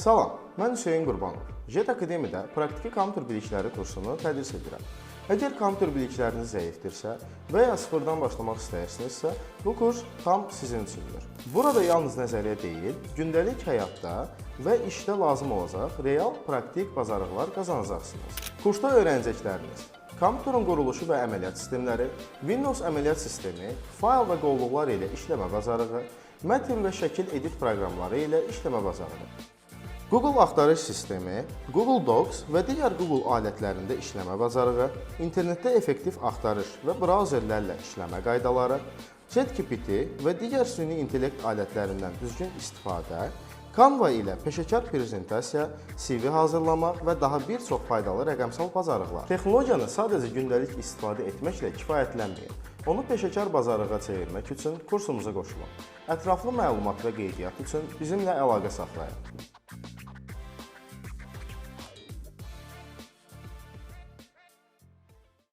Salam, mən Hüseyin Qurbanov. JET Akademiyada praktiki kompüter bilikləri kursunu tədris edirəm. Əgər kompüter bilikləriniz zəifdirsə və ya sıfırdan başlamaq istəyirsinizsə, bu kurs tam sizin üçündür. Burada yalnız nəzəriyyə deyil, gündəlik həyatda və işdə lazım olacaq real praktik bacarıqlar qazanacaqsınız. Kursda öyrənəcəkləriniz kompüterin quruluşu və əməliyyat sistemləri, Windows əməliyyat sistemi, fayl və qovluqlar ilə işləmə bacarığı, mətn və şəkil edit proqramları ilə işləmə bacarığı. Google axtarış sistemi, Google Docs və digər Google alətlərində işləmə bacarığı, internetdə effektiv axtarış və brauzerlərlə işləmə qaydaları, ChatGPT və digər süni intellekt alətlərindən düzgün istifadə, Canva ilə peşəkar prezentasiya, CV hazırlamaq və daha bir çox faydalı rəqəmsal bacarıqlar. Texnologiyanı sadəcə gündəlik istifadə etməklə kifayətlənməyin. Onu peşəkar bacarığa çevirmək üçün kursumuza qoşulun. Ətraflı məlumat və qeydiyyat üçün bizimlə əlaqə saxlayın.